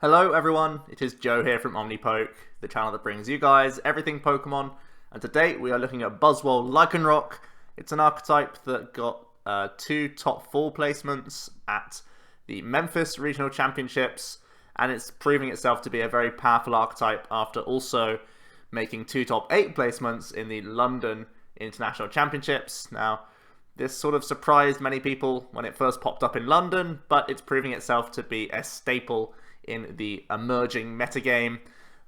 Hello everyone, it is Joe here from OmniPoke, the channel that brings you guys everything Pokemon, and today we are looking at Buzzwole Lycanroc. It's an archetype that got 2 top 4 placements at the Memphis Regional Championships, and it's proving itself to be a very powerful archetype after also making 2 top 8 placements in the London International Championships. Now, this sort of surprised many people when it first popped up in London, but it's proving itself to be a staple in the emerging metagame,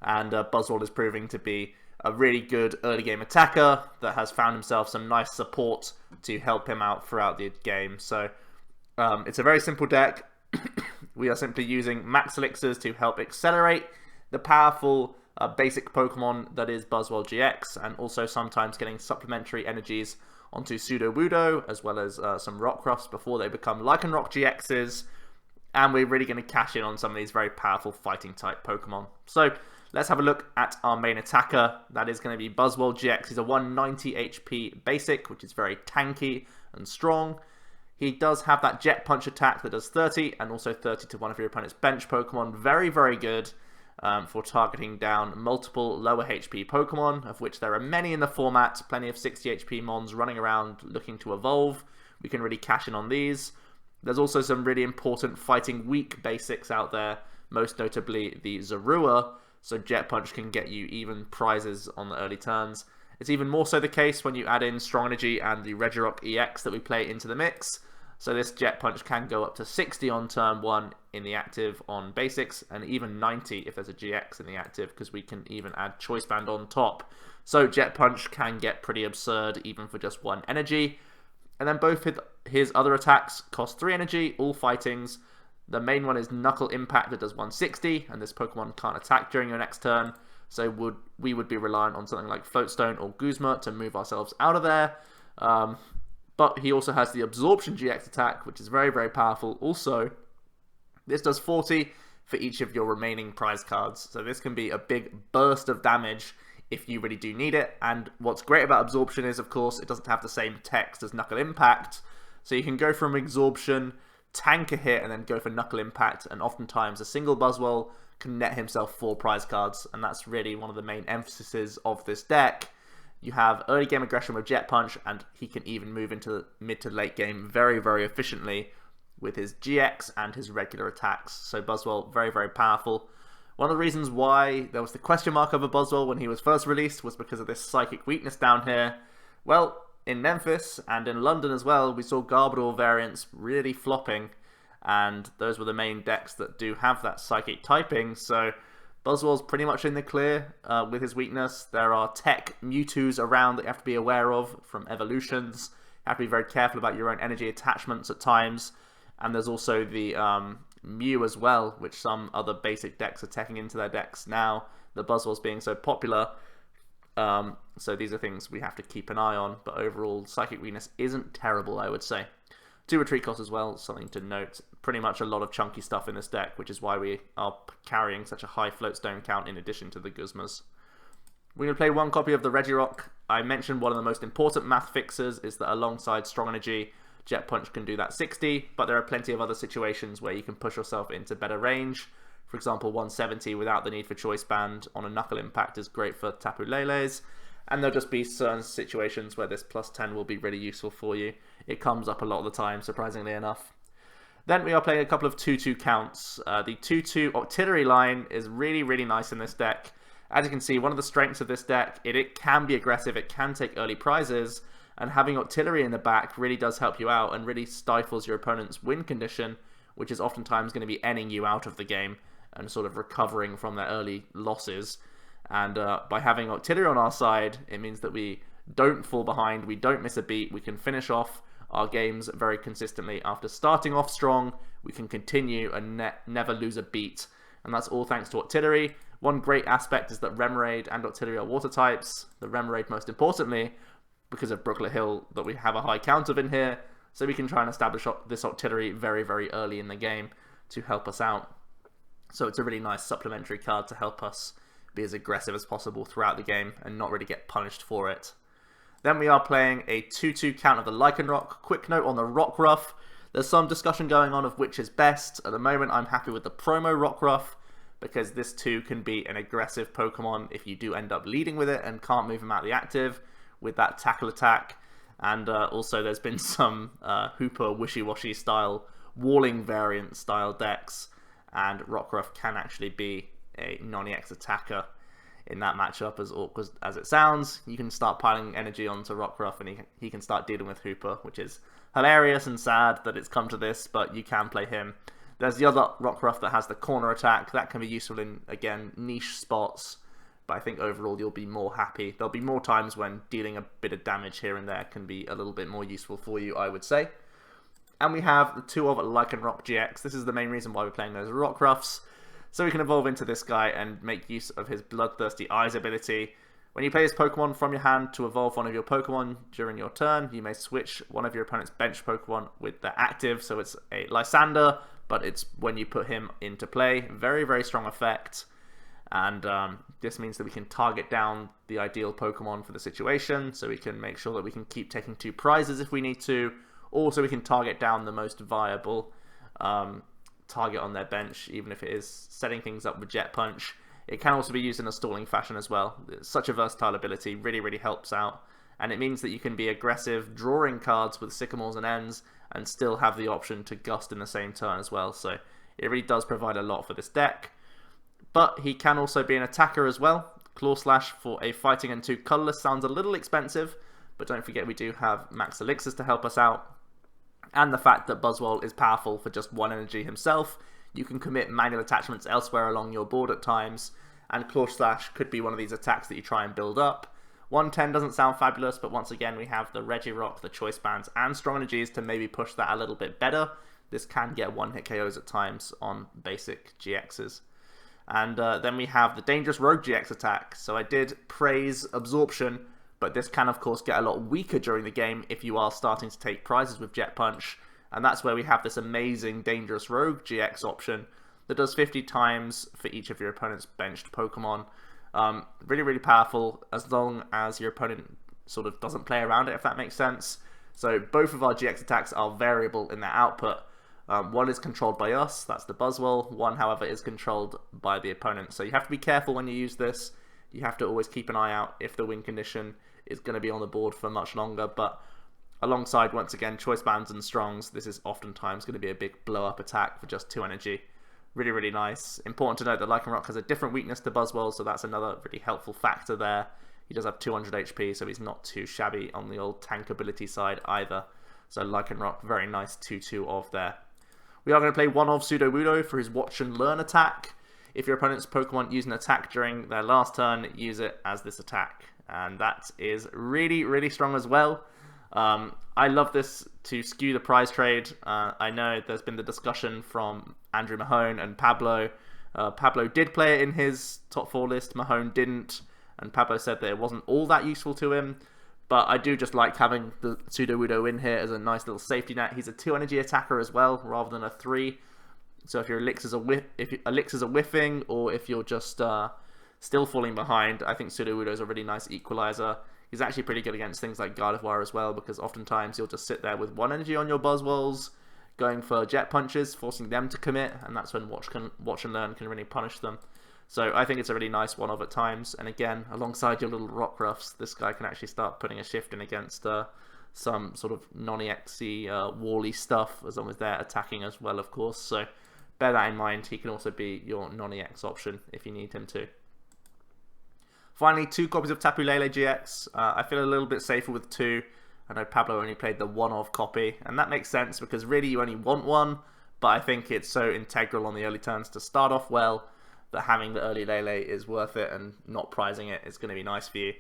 and Buzzwole is proving to be a really good early game attacker that has found himself some nice support to help him out throughout the game. So it's a very simple deck. We are simply using Max Elixirs to help accelerate the powerful basic Pokemon that is Buzzwole-GX, and also sometimes getting supplementary energies onto Sudowoodo, as well as some Rockruffs before they become Lycanroc-GXs. And we're really going to cash in on some of these very powerful fighting type Pokemon. So let's have a look at our main attacker. That is going to be Buzzwole-GX. He's a 190 HP basic, which is very tanky and strong. He does have that Jet Punch attack that does 30, and also 30 to one of your opponent's bench Pokemon. Very, very good for targeting down multiple lower HP Pokemon, of which there are many in the format. Plenty of 60 HP Mons running around looking to evolve. We can really cash in on these. There's also some really important fighting weak basics out there, most notably the Zorua, so Jet Punch can get you even prizes on the early turns. It's even more so the case when you add in Strong Energy and the Regirock-EX that we play into the mix. So this Jet Punch can go up to 60 on turn 1 in the active on basics, and even 90 if there's a GX in the active, because we can even add Choice Band on top. So Jet Punch can get pretty absurd even for just 1 energy. And then both his other attacks cost 3 energy, all fightings. The main one is Knuckle Impact that does 160, and this Pokemon can't attack during your next turn. So we would be reliant on something like Floatstone or Guzma to move ourselves out of there. But he also has the Absorption GX attack, which is very, very powerful. Also, this does 40 for each of your remaining prize cards. So this can be a big burst of damage if you really do need it. And what's great about Absorption is, of course, it doesn't have the same text as Knuckle Impact. So you can go from Absorption, tank a hit, and then go for Knuckle Impact. And oftentimes a single Buzzwole can net himself 4 prize cards. And that's really one of the main emphases of this deck. You have early game aggression with Jet Punch, and he can even move into the mid to late game very, very efficiently with his GX and his regular attacks. So Buzzwole, very, very powerful. One of the reasons why there was the question mark over Buzzwole when he was first released was because of this psychic weakness down here. Well, in Memphis and in London as well, we saw Garbodor variants really flopping, and those were the main decks that do have that psychic typing. So Buzzwole's pretty much in the clear with his weakness. There are tech Mewtwo's around that you have to be aware of from evolutions. You have to be very careful about your own energy attachments at times. And there's also the Mew as well, which some other basic decks are taking into their decks now, the Buzzwole's being so popular. So these are things we have to keep an eye on, but overall Psychic Weakness isn't terrible, I would say. 2 retreat costs as well, something to note. Pretty much a lot of chunky stuff in this deck, which is why we are carrying such a high Floatstone count in addition to the Guzmas. We're going to play 1 copy of the Regirock. I mentioned one of the most important math fixes is that alongside Strong Energy, Jet Punch can do that 60, but there are plenty of other situations where you can push yourself into better range. For example, 170 without the need for Choice Band on a Knuckle Impact is great for Tapu Lele's, and there'll just be certain situations where this plus 10 will be really useful for you. It comes up a lot of the time, surprisingly enough. Then we are playing a couple of 2-2 counts. The 2-2 Octillery line is really, really nice in this deck. As you can see, one of the strengths of this deck, it can be aggressive, it can take early prizes, and having Octillery in the back really does help you out and really stifles your opponent's win condition, which is oftentimes going to be ending you out of the game and sort of recovering from their early losses. And by having Octillery on our side, it means that we don't fall behind, we don't miss a beat, we can finish off our games very consistently. After starting off strong, we can continue and never lose a beat. And that's all thanks to Octillery. One great aspect is that Remoraid and Octillery are water types. The Remoraid most importantly, because of Brooklet Hill, that we have a high count of in here, so we can try and establish this Octillery very, very early in the game to help us out. So it's a really nice supplementary card to help us be as aggressive as possible throughout the game and not really get punished for it. Then we are playing a 2-2 count of the Lycanroc. Quick note on the Rockruff. There's some discussion going on of which is best. At the moment, I'm happy with the promo Rockruff. because this too can be an aggressive Pokemon if you do end up leading with it and can't move him out of the active with that tackle attack. And also there's been some Hooper wishy-washy style walling variant style decks, and Rockruff can actually be a non-EX attacker in that matchup. As awkward as it sounds, you can start piling energy onto Rockruff and he can start dealing with Hooper, which is hilarious and sad that it's come to this, but you can play him. There's the other Rockruff that has the corner attack. That can be useful in, again, niche spots, but I think overall you'll be more happy. There'll be more times when dealing a bit of damage here and there can be a little bit more useful for you, I would say. And we have the two of Lycanroc-GX. This is the main reason why we're playing those Rockruffs. So we can evolve into this guy and make use of his Bloodthirsty Eyes ability. When you play this Pokemon from your hand to evolve one of your Pokemon during your turn, you may switch one of your opponent's bench Pokemon with their active. So it's a Lysander, but it's when you put him into play. Very, very strong effect. And this means that we can target down the ideal Pokemon for the situation. So we can make sure that we can keep taking 2 prizes if we need to. Also, we can target down the most viable target on their bench, even if it is setting things up with Jet Punch. It can also be used in a stalling fashion as well. It's such a versatile ability, really, really helps out. And it means that you can be aggressive, drawing cards with Sycamores and Ends, and still have the option to Gust in the same turn as well. So it really does provide a lot for this deck. But he can also be an attacker as well. Claw Slash for a fighting and 2 colorless sounds a little expensive, but don't forget we do have Max Elixirs to help us out. And the fact that Buzzwole is powerful for just 1 energy himself. You can commit manual attachments elsewhere along your board at times, and Claw Slash could be one of these attacks that you try and build up. 110 doesn't sound fabulous, but once again we have the Regirock, the Choice Bands, and Strong Energies to maybe push that a little bit better. This can get 1-hit KOs at times on basic GXs. And then we have the Dangerous Rogue GX attack. So I did praise Absorption, but this can of course get a lot weaker during the game if you are starting to take prizes with Jet Punch. And that's where we have this amazing Dangerous Rogue GX option that does 50 times for each of your opponent's benched Pokemon. Really, really powerful as long as your opponent sort of doesn't play around it, if that makes sense. So both of our GX attacks are variable in their output. One is controlled by us, that's the Buzzwole. One, however, is controlled by the opponent. So you have to be careful when you use this. You have to always keep an eye out if the win condition is going to be on the board for much longer. But alongside, once again, Choice Bands and Strongs, this is oftentimes going to be a big blow-up attack for just 2 energy. Really, really nice. Important to note that Lycanroc has a different weakness to Buzzwole, so that's another really helpful factor there. He does have 200 HP, so he's not too shabby on the old tank ability side either. So Lycanroc, very nice 2-2 of there. We are going to play one of Sudowoodo for his Watch and Learn attack. If your opponent's Pokemon use an attack during their last turn, use it as this attack. And that is really, really strong as well. I love this to skew the prize trade. I know there's been the discussion from Andrew Mahone and Pablo. Pablo did play it in his top 4 list, Mahone didn't, and Pablo said that it wasn't all that useful to him. But I do just like having the Sudowoodo in here as a nice little safety net. He's a 2 energy attacker as well, rather than a 3. So if your elixirs are whiffing, or if you're just still falling behind, I think Sudowoodo is a really nice equalizer. He's actually pretty good against things like Gardevoir as well, because oftentimes you'll just sit there with 1 energy on your Buzzwoles, going for Jet Punches, forcing them to commit, and that's when Watch and Learn can really punish them. So I think it's a really nice one of at times, and again, alongside your little Rockruffs, this guy can actually start putting a shift in against some sort of non-EXy wally stuff, as long as they're attacking as well, of course. So bear that in mind. He can also be your non-EX option if you need him to. Finally, 2 copies of Tapu Lele-GX. I feel a little bit safer with 2. I know Pablo only played the one-of copy, and that makes sense because really you only want 1, but I think it's so integral on the early turns to start off well that having the early Lele is worth it, and not prizing it is going to be nice for you.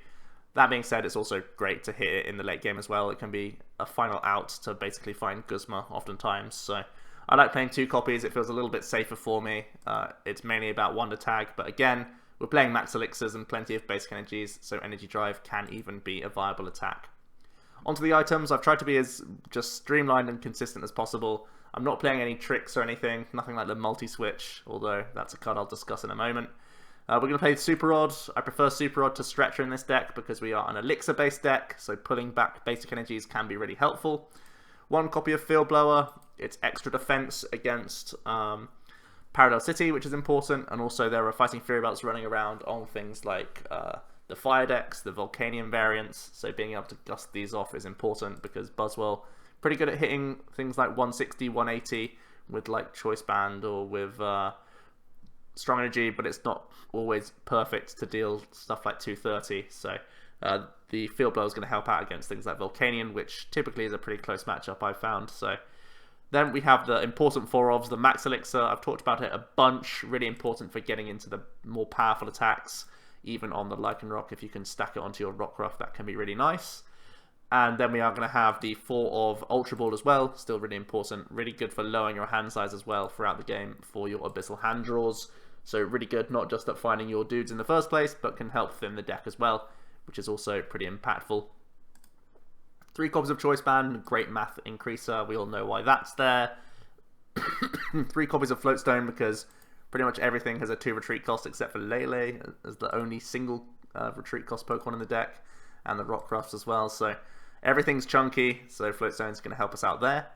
That being said, it's also great to hit it in the late game as well. It can be a final out to basically find Guzma oftentimes, so I like playing 2 copies. It feels a little bit safer for me. It's mainly about Wonder Tag, but again, we're playing Max Elixirs and plenty of basic energies, so Energy Drive can even be a viable attack. Onto the items, I've tried to be as just streamlined and consistent as possible. I'm not playing any tricks or anything, nothing like the multi-switch, although that's a card I'll discuss in a moment. We're going to play Super Rod. I prefer Super Rod to Stretcher in this deck because we are an Elixir-based deck, so pulling back basic energies can be really helpful. 1 copy of Field Blower. It's extra defense against Paradise City, which is important, and also there are Fighting Fury belts running around on things like the Fire decks, the Volcanion variants, so being able to dust these off is important because Buzzwole pretty good at hitting things like 160, 180 with like Choice Band or with Strong Energy, but it's not always perfect to deal stuff like 230, so the Field Blower is going to help out against things like Volcanion, which typically is a pretty close matchup, I've found. So then we have the important 4-ofs, the Max Elixir. I've talked about it a bunch, really important for getting into the more powerful attacks, even on the Lycanroc. If you can stack it onto your Rockruff, that can be really nice. And then we are going to have the 4 of Ultra Ball as well, still really important, really good for lowering your hand size as well throughout the game for your Abyssal hand draws. So really good, not just at finding your dudes in the first place, but can help thin the deck as well, which is also pretty impactful. 3 copies of Choice Band, great math increaser, we all know why that's there. 3 copies of Floatstone because pretty much everything has a 2 retreat cost except for Lele as the only single retreat cost Pokemon in the deck, and the Rockruffs as well, so everything's chunky, so Floatstone's going to help us out there.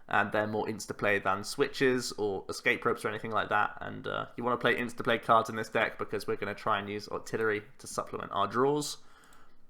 And they're more insta-play than switches or escape ropes or anything like that, and you want to play insta-play cards in this deck because we're going to try and use Octillery to supplement our draws.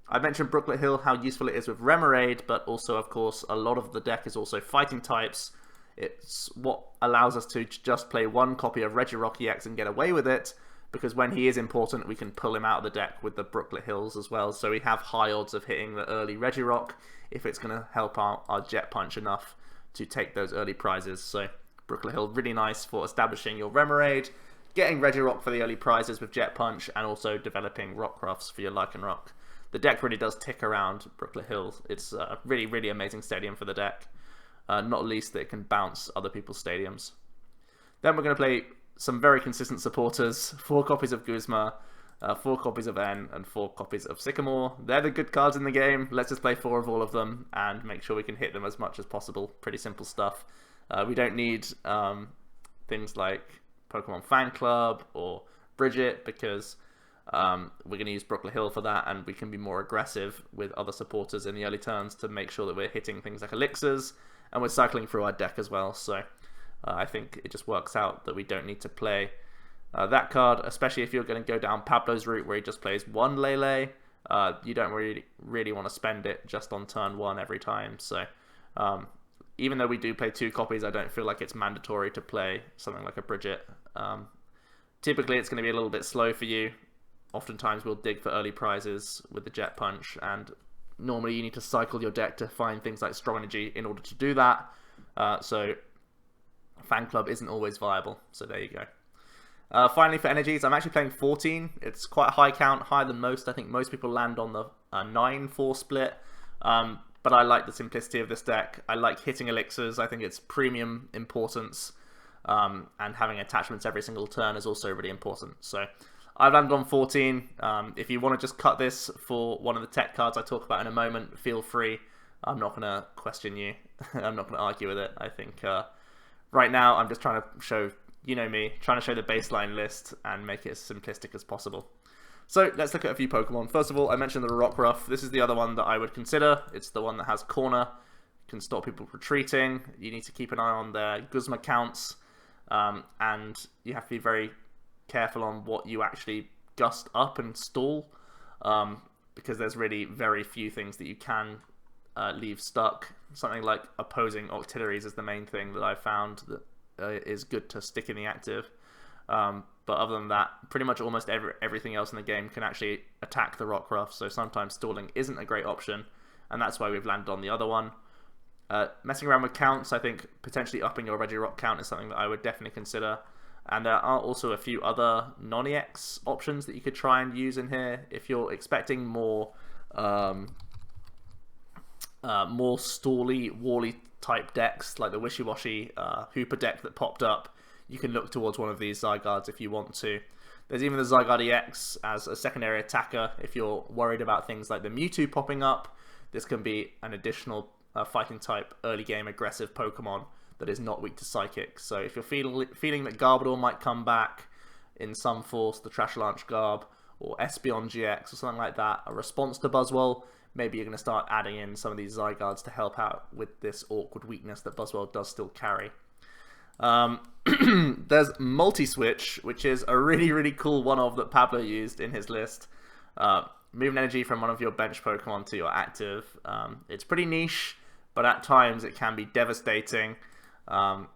I mentioned Brooklet Hill, how useful it is with Remoraid, but also, of course, a lot of the deck is also fighting types. It's what allows us to just play 1 copy of Regirock-EX and get away with it, because when he is important, we can pull him out of the deck with the Brooklet Hills as well. So we have high odds of hitting the early Regirock if it's going to help our Jet Punch enough to take those early prizes. So Brooklet Hill, really nice for establishing your Remoraid, getting Regirock for the early prizes with Jet Punch, and also developing Rockruffs for your Lycanroc. The deck really does tick around Brooklet Hill. It's a really, really amazing stadium for the deck. Not least that it can bounce other people's stadiums. Then we're going to play some very consistent supporters. 4 copies of Guzma, 4 copies of N, and 4 copies of Sycamore. They're the good cards in the game. Let's just play 4 of all of them and make sure we can hit them as much as possible. Pretty simple stuff. We don't need things like Pokemon Fan Club or Bridget because we're going to use Brooklet Hill for that, and we can be more aggressive with other supporters in the early turns to make sure that we're hitting things like Elixirs, and we're cycling through our deck as well. So I think it just works out that we don't need to play that card, especially if you're going to go down Pablo's route where he just plays 1 Lele. You don't really want to spend it just on turn 1 every time. So even though we do play 2 copies, I don't feel like it's mandatory to play something like a Bridget. Typically it's going to be a little bit slow for you. Oftentimes we'll dig for early prizes with the Jet Punch, and normally you need to cycle your deck to find things like Strong Energy in order to do that. So Fan Club isn't always viable, so there you go. Finally for energies, I'm actually playing 14. It's quite a high count, higher than most. I think most people land on the 9-4 split, but I like the simplicity of this deck. I like hitting elixirs. I think it's premium importance, and having attachments every single turn is also really important. So I've landed on 14. If you want to just cut this for one of the tech cards I talk about in a moment, feel free. I'm not going to question you. I'm not going to argue with it. I think right now I'm just trying to show, you know me, trying to show the baseline list and make it as simplistic as possible. So let's look at a few Pokemon. First of all, I mentioned the Rockruff. This is the other one that I would consider. It's the one that has Corner, can stop people retreating. You need to keep an eye on their Guzma counts, and you have to be very careful on what you actually gust up and stall, because there's really very few things that you can leave stuck. Something like opposing Octilleries is the main thing that I've found that is good to stick in the active. But other than that, pretty much almost everything else in the game can actually attack the Rockruff, so sometimes stalling isn't a great option, and that's why we've landed on the other one. Messing around with counts, I think potentially upping your Regirock count is something that I would definitely consider. And there are also a few other non-EX options that you could try and use in here. If you're expecting more stally, wally type decks, like the Wishy-Washy Hooper deck that popped up, you can look towards one of these Zygardes if you want to. There's even the Zygarde-EX as a secondary attacker. If you're worried about things like the Mewtwo popping up, this can be an additional fighting type early game aggressive Pokemon that is not weak to Psychic. So if you're feeling that Garbodor might come back in some force, the Trash Launch Garb, or Espeon GX or something like that, a response to Buzzwole, maybe you're going to start adding in some of these Zygardes to help out with this awkward weakness that Buzzwole does still carry. There's Multi-Switch, which is a really cool one-of that Pablo used in his list. Moving energy from one of your bench Pokemon to your active. It's pretty niche, but at times it can be devastating.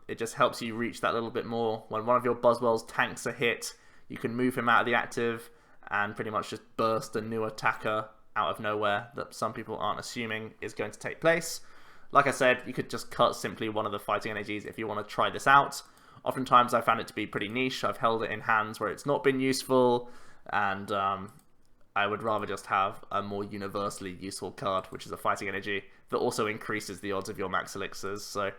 It just helps you reach that little bit more. When one of your Buzzwells tanks a hit, you can move him out of the active and pretty much just burst a new attacker out of nowhere that some people aren't assuming is going to take place. Like I said, you could just cut simply one of the fighting energies if you want to try this out. Oftentimes I found it to be pretty niche. I've held it in hands where it's not been useful, and I would rather just have a more universally useful card, which is a fighting energy that also increases the odds of your Max Elixirs. So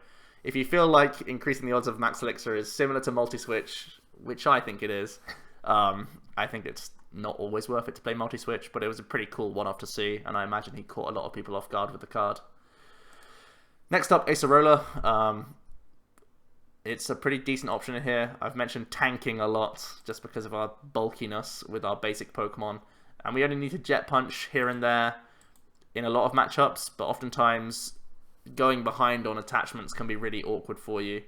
if you feel like increasing the odds of Max Elixir is similar to Multi-Switch, which I think it is, I think it's not always worth it to play Multi-Switch, but it was a pretty cool one-off to see, and I imagine he caught a lot of people off guard with the card. Next up, Acerola. It's a pretty decent option in here. I've mentioned tanking a lot just because of our bulkiness with our basic Pokemon, and we only need to Jet Punch here and there in a lot of matchups, but oftentimes going behind on attachments can be really awkward for you,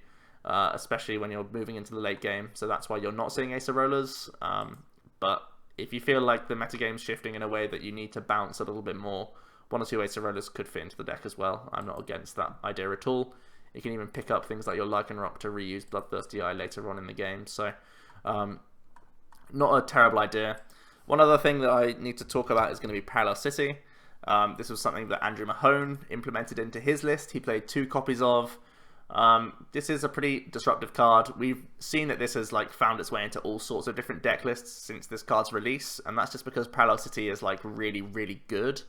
especially when you're moving into the late game, so that's why you're not seeing Acerolas. But if you feel like the metagame's shifting in a way that you need to bounce a little bit more, one or two Acerolas could fit into the deck as well. I'm not against that idea at all. You can even pick up things like your Lycanroc to reuse Bloodthirsty Eye later on in the game, so not a terrible idea. One other thing that I need to talk about is going to be Parallel City. This was something that Andrew Mahone implemented into his list. He played 2 copies of. This is a pretty disruptive card. We've seen that this has found its way into all sorts of different deck lists since this card's release, and that's just because Parallel City is really good.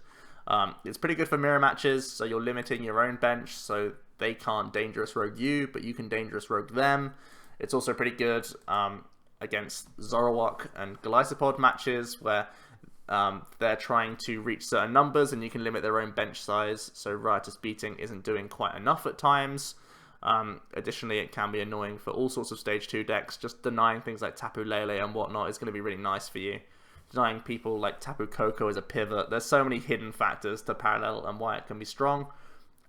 It's pretty good for mirror matches, so you're limiting your own bench, so they can't Dangerous Rogue you, but you can Dangerous Rogue them. It's also pretty good against Zoroark and Golisopod matches, where they're trying to reach certain numbers and you can limit their own bench size, so Riotous Beating isn't doing quite enough at times. Additionally, it can be annoying for all sorts of Stage 2 decks. Just denying things like Tapu Lele and whatnot is going to be really nice for you. Denying people like Tapu Koko as a pivot. There's so many hidden factors to Parallel and why it can be strong.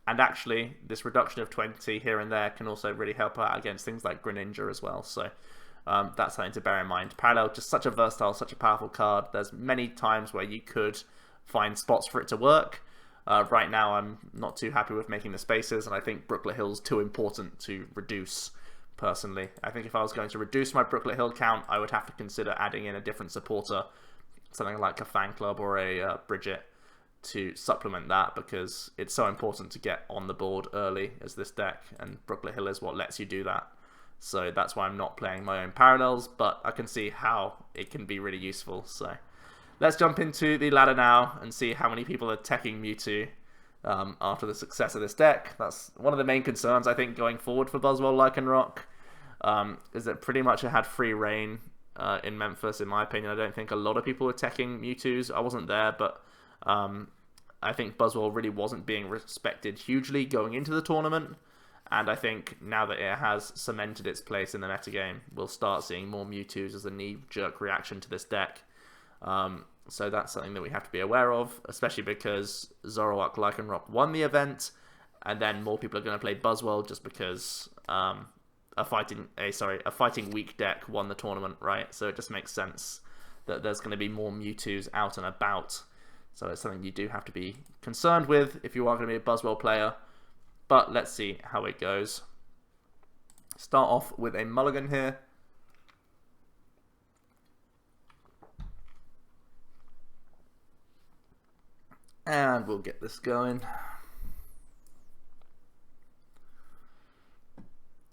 And actually, this reduction of 20 here and there can also really help out against things like Greninja as well. So that's something to bear in mind. Parallel, just such a versatile, such a powerful card. There's many times where you could find spots for it to work. Right now, I'm not too happy with making the spaces, and I think Brooklet Hill's too important to reduce, personally. I think if I was going to reduce my Brooklet Hill count, I would have to consider adding in a different supporter, something like a Fan Club or a Bridget, to supplement that, because it's so important to get on the board early as this deck, and Brooklet Hill is what lets you do that. So that's why I'm not playing my own parallels, but I can see how it can be really useful. So let's jump into the ladder now and see how many people are teching Mewtwo after the success of this deck. That's one of the main concerns, I think, going forward for Buzzwole Lycanroc, is that pretty much it had free reign in Memphis, in my opinion. I don't think a lot of people were teching Mewtwo's. I wasn't there, but I think Buzzwole really wasn't being respected hugely going into the tournament. And I think now that it has cemented its place in the metagame, we'll start seeing more Mewtwo's as a knee-jerk reaction to this deck. So that's something that we have to be aware of, especially because Zoroark Lycanroc won the event, and then more people are going to play Buzzwole just because a fighting weak deck won the tournament, right? So it just makes sense that there's going to be more Mewtwo's out and about. So it's something you do have to be concerned with if you are going to be a Buzzwole player. But let's see how it goes. Start off with a mulligan here. And we'll get this going.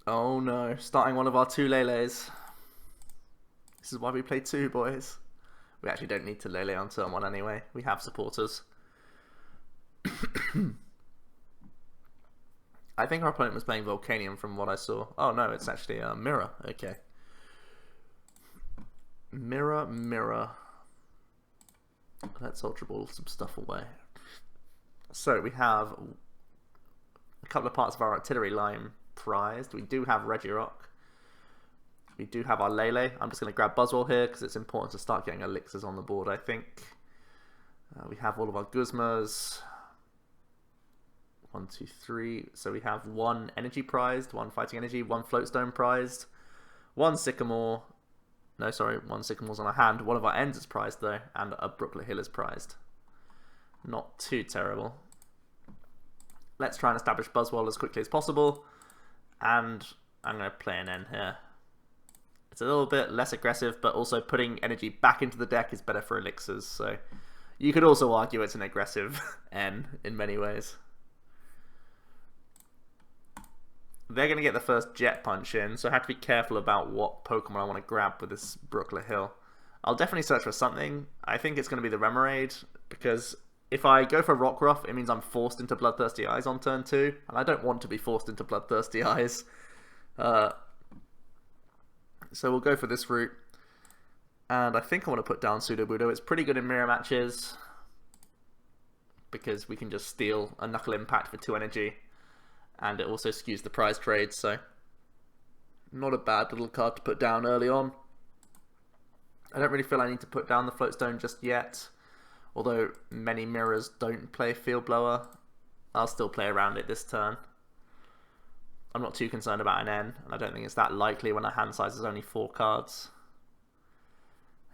Oh no, starting one of our 2 Leles. This is why we play 2, boys. We actually don't need to Lele on turn 1 anyway. We have supporters. I think our opponent was playing Volcanion from what I saw. Oh no, it's actually Mirror. Okay. Mirror. Let's Ultra Ball some stuff away. So we have a couple of parts of our artillery line prized. We do have Regirock. We do have our Lele. I'm just going to grab Buzzwole here because it's important to start getting elixirs on the board, I think. We have all of our Guzmas. 1, 2, 3. So we have 1 energy prized, 1 fighting energy, 1 floatstone prized, 1 sycamore. No, sorry, 1 sycamore's on our hand. 1 of our ends is prized though, and a Brooklet Hill is prized. Not too terrible. Let's try and establish Buzzwole as quickly as possible. And I'm going to play an N here. It's a little bit less aggressive, but also putting energy back into the deck is better for elixirs. So you could also argue it's an aggressive N in many ways. They're going to get the first Jet Punch in, so I have to be careful about what Pokemon I want to grab with this Brooklet Hill. I'll definitely search for something. I think it's going to be the Remoraid, because if I go for Rockruff, it means I'm forced into Bloodthirsty Eyes on turn 2, and I don't want to be forced into Bloodthirsty Eyes. So we'll go for this route. And I think I want to put down Sudowoodo. It's pretty good in mirror matches, because we can just steal a Knuckle Impact for 2 energy. And it also skews the prize trade, so not a bad little card to put down early on. I don't really feel I need to put down the Floatstone just yet. Although many mirrors don't play Field Blower, I'll still play around it this turn. I'm not too concerned about an N, and I don't think it's that likely when our hand size is only 4 cards.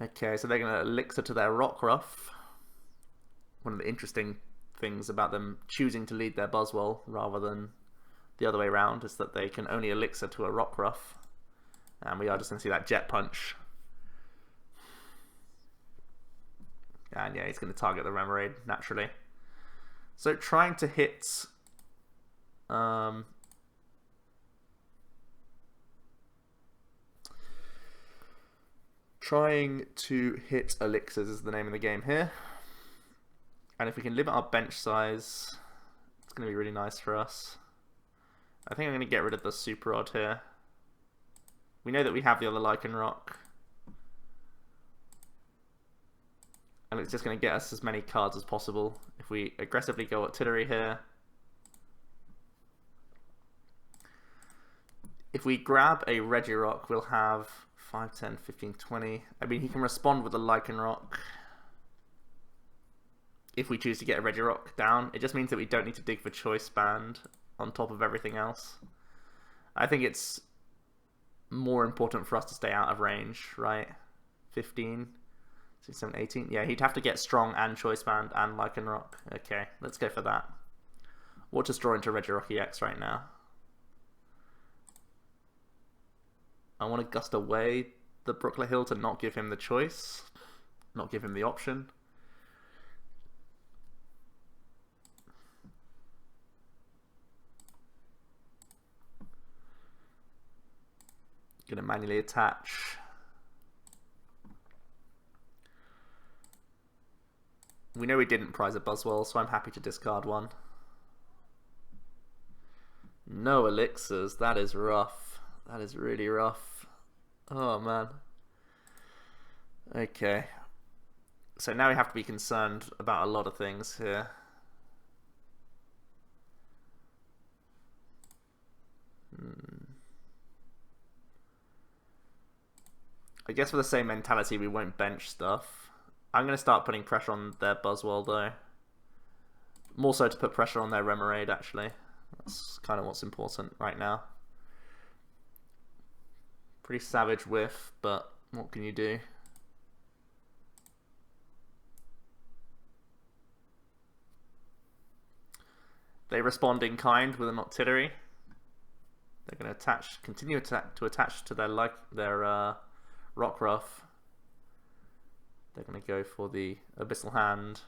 Okay, so they're going to Elixir to their Rockruff. One of the interesting things about them choosing to lead their Buzzwole rather than the other way around is that they can only Elixir to a Rockruff. And we are just going to see that Jet Punch. And yeah, he's going to target the Remoraid naturally. So trying to hit elixirs is the name of the game here. And if we can limit our bench size, it's going to be really nice for us. I think I'm going to get rid of the Super Rod here. We know that we have the other Lycanroc. And it's just going to get us as many cards as possible. If we aggressively go Octillery here. If we grab a Regirock, we'll have 5, 10, 15, 20. I mean, he can respond with a Lycanroc. If we choose to get a Regirock down, it just means that we don't need to dig for Choice Band on top of everything else. I think it's more important for us to stay out of range, right? 15, 16, 17, 18. Yeah, he'd have to get Strong and Choice Band and Lycanroc. Okay, let's go for that. We'll just draw into Regirock-EX right now. I want to gust away the Brooklet Hill to not give him the choice, not give him the option. Gonna manually attach. We know we didn't prize a Buzzwole, so I'm happy to discard one. No elixirs, that is rough. That is really rough. Oh man. Okay. So now we have to be concerned about a lot of things here. I guess with the same mentality we won't bench stuff. I'm going to start putting pressure on their Buzzwole though. More so to put pressure on their Remoraid actually. That's kind of what's important right now. Pretty savage whiff, but what can you do? They respond in kind with an Octillery. They're going to attach, continue to attach to their Rockruff. They're going to go for the Abyssal Hand.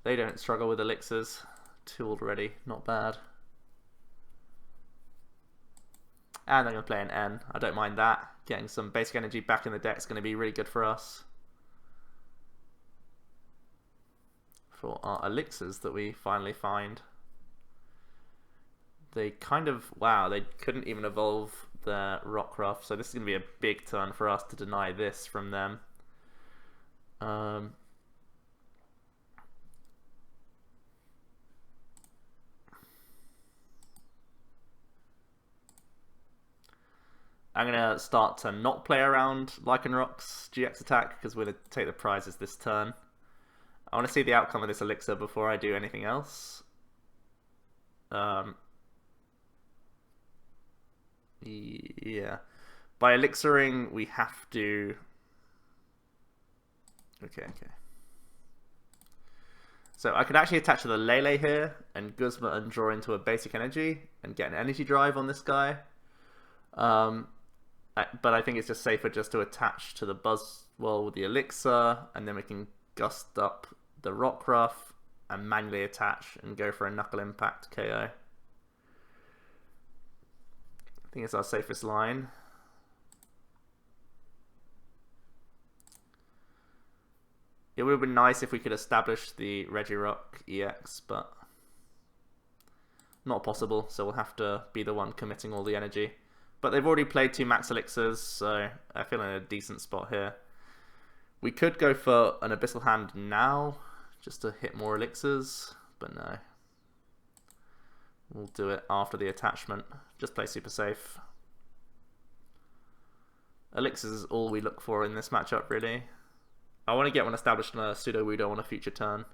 They don't struggle with elixirs. 2 already, not bad. And they're going to play an N. I don't mind that. Getting some basic energy back in the deck is going to be really good for us. For our elixirs that we finally find. They kind of, wow, they couldn't even evolve their Rockruff. So this is going to be a big turn for us to deny this from them. I'm going to start to not play around Lycanroc-GX attack because we're going to take the prizes this turn. I want to see the outcome of this elixir before I do anything else. Yeah. By elixiring, we have to... Okay. So I could actually attach to the Lele here and Guzma and draw into a basic energy and get an energy drive on this guy. But I think it's just safer just to attach to the Buzzwole with the elixir, and then we can gust up the Rockruff and manually attach and go for a Knuckle Impact KO. I think it's our safest line. It would have been nice if we could establish the Regirock-EX, but not possible, so we'll have to be the one committing all the energy. But they've already played 2 Max Elixirs, so I feel in a decent spot here. We could go for an Abyssal Hand now, just to hit more Elixirs, but no. We'll do it after the attachment. Just play super safe. Elixirs is all we look for in this matchup, really. I want to get one established on a Sudowoodo on a future turn.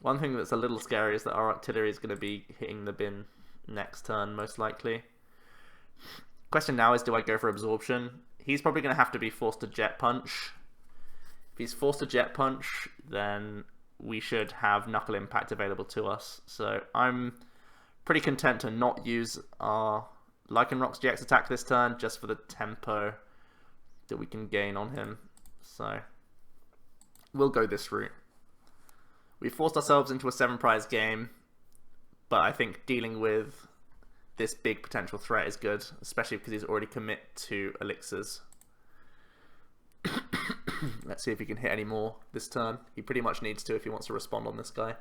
One thing that's a little scary is that our Octillery is going to be hitting the bin next turn, most likely. Question now is, do I go for Absorption? He's probably going to have to be forced to Jet Punch. If he's forced to Jet Punch, then we should have Knuckle Impact available to us. So I'm pretty content to not use our Lycanroc GX attack this turn, just for the tempo that we can gain on him. So we'll go this route. We forced ourselves into a 7-prize game, but I think dealing with this big potential threat is good, especially because he's already commit to elixirs. Let's see if he can hit any more this turn. He pretty much needs to if he wants to respond on this guy.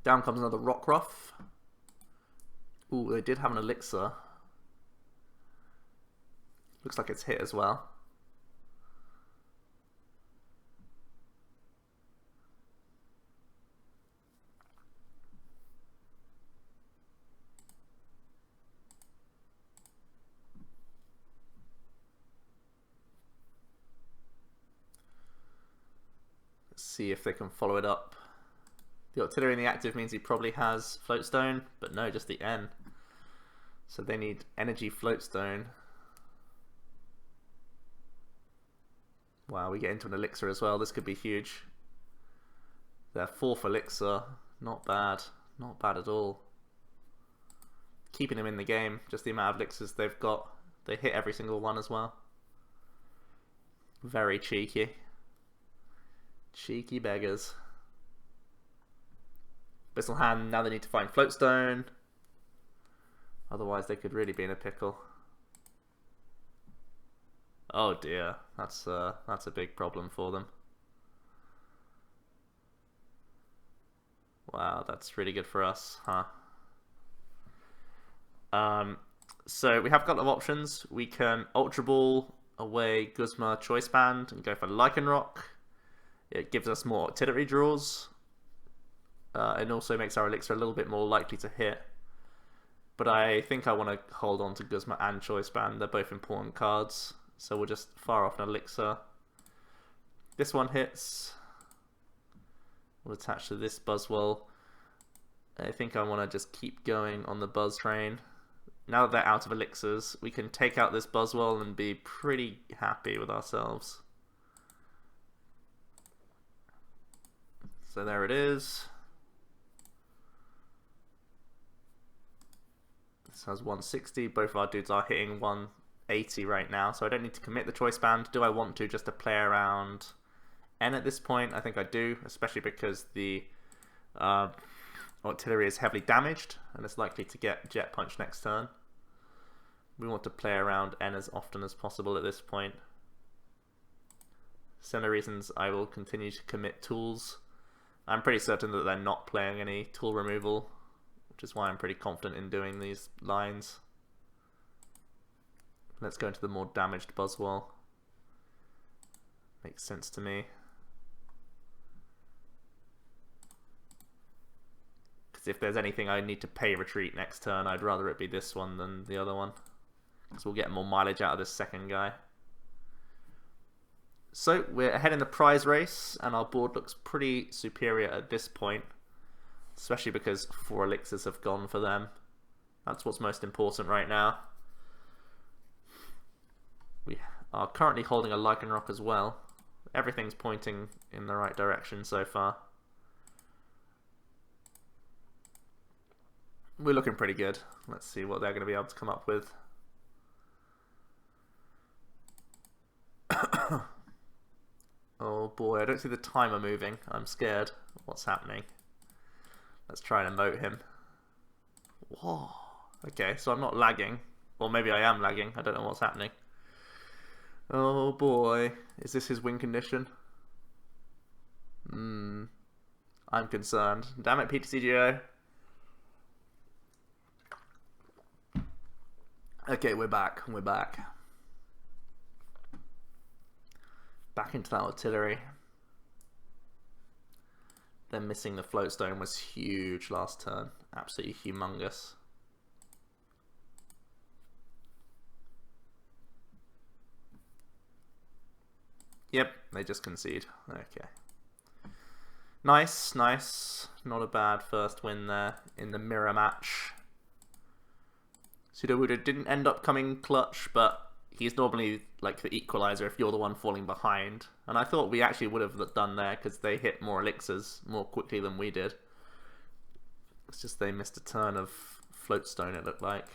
Down comes another Rockruff. Ooh, they did have an elixir. Looks like it's hit as well. Let's see if they can follow it up. The Octillery in the active means he probably has Floatstone, but no, just the N. So they need Energy Floatstone. Wow, we get into an elixir as well. This could be huge. Their 4th elixir. Not bad. Not bad at all. Keeping them in the game. Just the amount of elixirs they've got. They hit every single one as well. Very cheeky. Cheeky beggars. Abyssal Hand, now they need to find Floatstone. Otherwise they could really be in a pickle. Oh dear, that's a big problem for them. Wow, that's really good for us, huh? So we have a couple of options. We can Ultra Ball away Guzma Choice Band and go for Lycanroc. It gives us more Octillery draws. It also makes our elixir a little bit more likely to hit. But I think I want to hold on to Guzma and Choice Band. They're both important cards. So we'll just fire off an elixir. This one hits. We'll attach to this Buzzwole. I think I want to just keep going on the Buzz train. Now that they're out of elixirs, we can take out this Buzzwole and be pretty happy with ourselves. So there it is. This has 160. Both of our dudes are hitting 180 right now, so I don't need to commit the Choice Band. Do I want to just to play around N at this point? I think I do, especially because the Octillery is heavily damaged and it's likely to get Jet Punch next turn. We want to play around N as often as possible at this point. Similar reasons I will continue to commit tools. I'm pretty certain that they're not playing any tool removal, which is why I'm pretty confident in doing these lines. Let's go into the more damaged Buzzwole. Makes sense to me. Because if there's anything I need to pay retreat next turn, I'd rather it be this one than the other one. because we'll get more mileage out of this second guy. So we're ahead in the prize race, and our board looks pretty superior at this point, especially because 4 elixirs have gone for them. That's what's most important right now. We are currently holding a Lycanroc as well. Everything's pointing in the right direction so far. We're looking pretty good. Let's see what they're going to be able to come up with. Oh boy, I don't see the timer moving. I'm scared. What's happening? Let's try and emote him. Whoa. Okay, so I'm not lagging. Or maybe I am lagging. I don't know what's happening. Oh boy. Is this his win condition? I'm concerned. Damn it, PTCGO. Okay, we're back. We're back. Back into that artillery. Then missing the float stone was huge last turn. Absolutely humongous. Yep, they just concede. Okay. Nice, nice. Not a bad first win there in the mirror match. Sudowoodo didn't end up coming clutch, but he's normally like the equalizer if you're the one falling behind. And I thought we actually would have done there because they hit more elixirs more quickly than we did. It's just they missed a turn of floatstone, it looked like.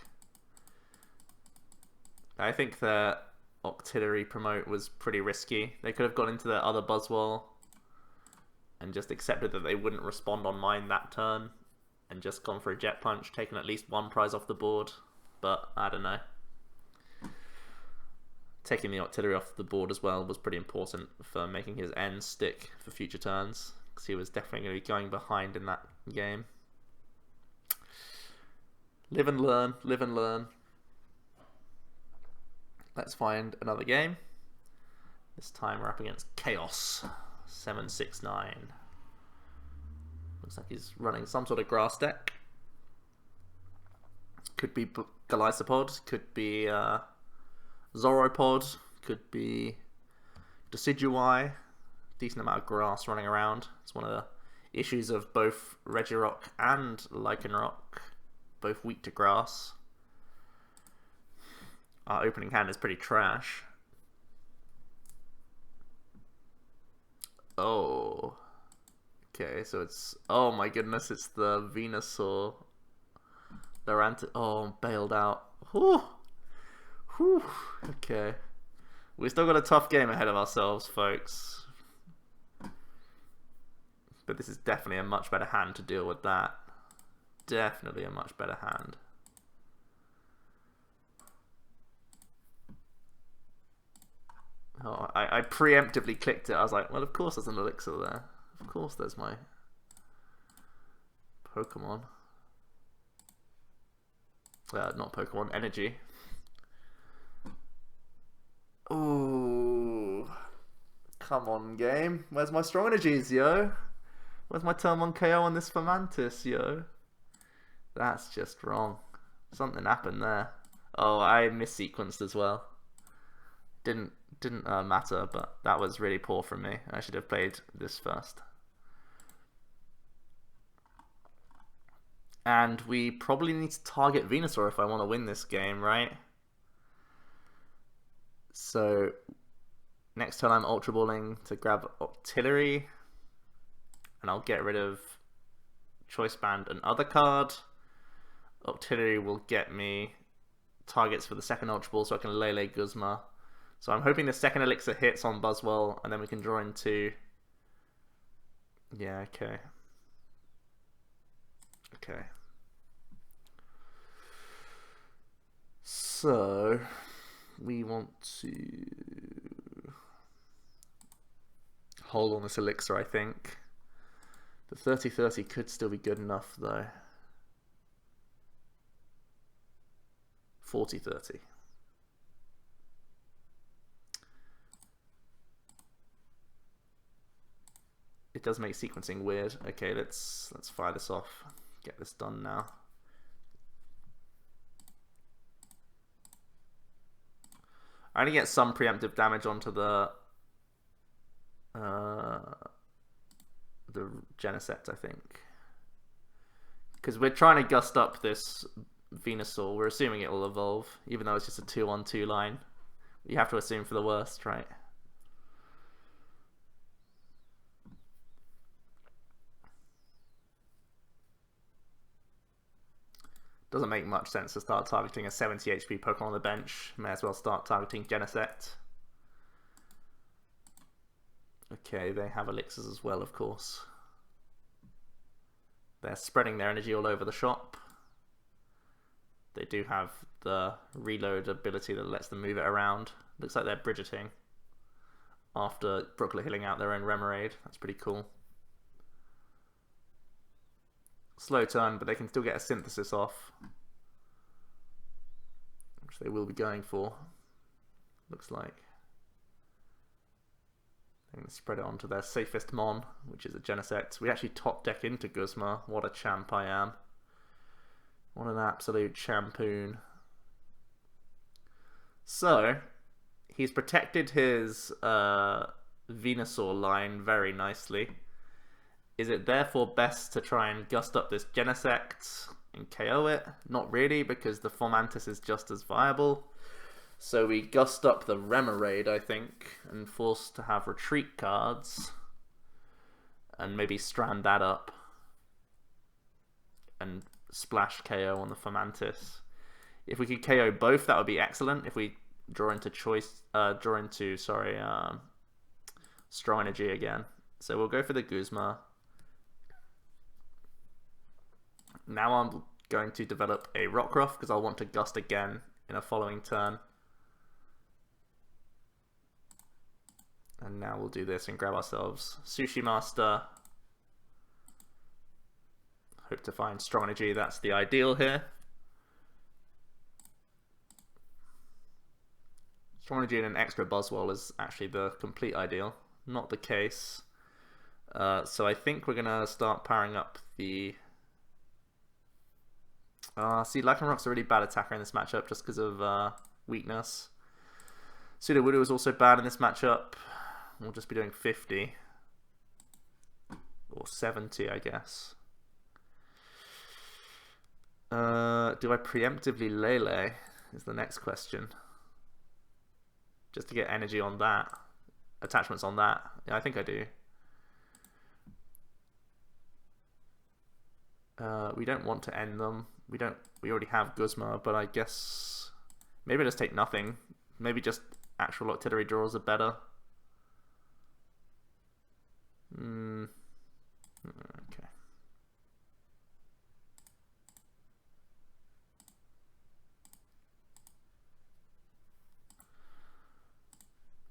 I think their Octillery promote was pretty risky. They could have gone into their other Buzzwole and just accepted that they wouldn't respond on mine that turn and just gone for a Jet Punch, taken at least one prize off the board. But I don't know. Taking the Octillery off the board as well was pretty important for making his N stick for future turns, because he was definitely going to be going behind in that game. Live and learn, live and learn. Let's find another game. This time we're up against Chaos 769. Looks like he's running some sort of grass deck. Could be Golisopod, could be Zoropod, could be Decidueye. Decent amount of grass running around. It's one of the issues of both Regirock and Lycanroc, both weak to grass. Our opening hand is pretty trash. Oh. Okay, so it's... Oh my goodness, it's the Venusaur. Oh, bailed out. Whew. Whew. Okay. We still got a tough game ahead of ourselves, folks. But this is definitely a much better hand to deal with that. Definitely a much better hand. Oh, I preemptively clicked it. I was like, well, of course there's an elixir there. Of course there's my Pokemon. Not Pokemon, energy. Ooh. Come on, game. Where's my strong energies, yo? Where's my turn 1 KO on this Fomantis, yo? That's just wrong. Something happened there. Oh, I missequenced as well. Didn't matter, but that was really poor from me. I should have played this first. And we probably need to target Venusaur if I want to win this game, right? So next turn I'm Ultra Balling to grab Octillery, and I'll get rid of Choice Band and other card. Octillery will get me targets for the second Ultra Ball so I can Lele Guzma. So I'm hoping the second elixir hits on Buzzwole, and then we can draw into... Yeah, okay. Okay. So, we want to hold on this elixir, I think. The 30-30 could still be good enough, though. 40-30. It does make sequencing weird. Okay, let's fire this off. Get this done now. I only get some preemptive damage onto the Genesect, I think. Because we're trying to gust up this Venusaur. We're assuming it will evolve, even though it's just a 2-on-2 line. You have to assume for the worst, right? Doesn't make much sense to start targeting a 70 HP Pokemon on the bench. May as well start targeting Genesect. Okay, they have elixirs as well, of course. They're spreading their energy all over the shop. They do have the reload ability that lets them move it around. Looks like they're Bridgeting after Brooklet Hilling out their own Remoraid. That's pretty cool. Slow turn, but they can still get a synthesis off, which they will be going for, looks like. They're going to spread it onto their safest Mon, which is a Genesect. We actually top deck into Guzma. What a champ I am. What an absolute champoon. So, he's protected his Venusaur line very nicely. Is it therefore best to try and gust up this Genesect and KO it? Not really, because the Fomantis is just as viable. So we gust up the Remoraid, I think, and force to have retreat cards. And maybe strand that up. And splash KO on the Fomantis. If we could KO both, that would be excellent. If we draw into Strong Energy again. So we'll go for the Guzma. Now I'm going to develop a Rockruff because I want to gust again in a following turn. And now we'll do this and grab ourselves Sushi Master. Hope to find Strong Energy, that's the ideal here. Strong Energy and an extra Buzzwole is actually the complete ideal. Not the case. So I think we're going to start powering up the... see, Lycanroc's a really bad attacker in this matchup just because of weakness. Sudowoodo is also bad in this matchup. We'll just be doing 50. Or 70, I guess. Do I preemptively Lele is the next question. Just to get energy on that. Attachments on that. Yeah, I think I do. We don't want to end them. We already have Guzma, but I guess maybe just take nothing. Maybe just actual Octillery draws are better. Okay.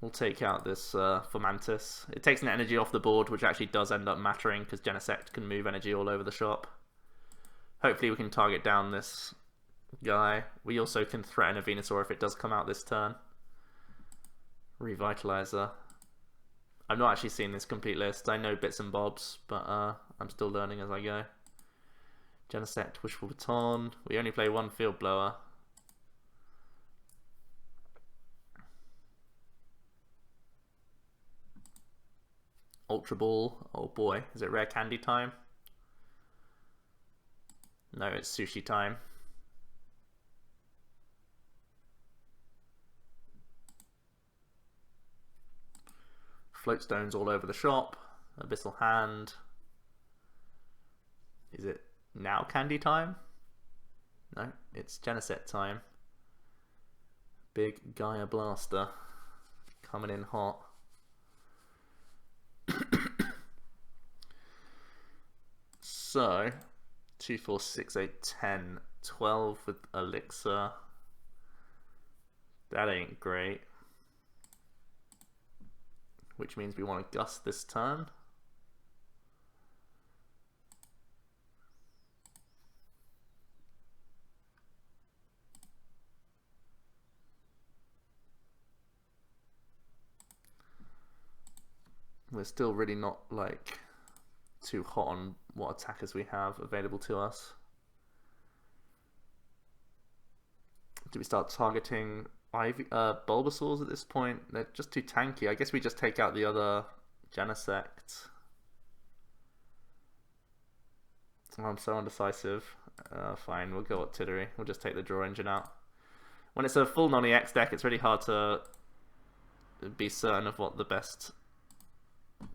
We'll take out this Fomantis. It takes an energy off the board, which actually does end up mattering because Genesect can move energy all over the shop. Hopefully we can target down this guy. We also can threaten a Venusaur if it does come out this turn. Revitalizer. I've not actually seen this complete list. I know bits and bobs, but I'm still learning as I go. Genesect, Wishful Baton. We only play one Field Blower. Ultra Ball. Oh boy, is it rare candy time? No, it's sushi time. Floatstones all over the shop. Abyssal Hand. Is it now candy time? No, it's Genesect time. Big Gaia Blaster coming in hot. So 2, 4, 6, 8, 10, 12 with Elixir. That ain't great. Which means we want to gust this turn. We're still really not like too hot on what attackers we have available to us. Do we start targeting Bulbasaurs at this point. They're just too tanky. I guess we just take out the other Genesect. Oh, I'm so undecisive. Fine, we'll go Octillery. We'll just take the draw engine out. When it's a full non-EX deck, it's really hard to be certain of what the best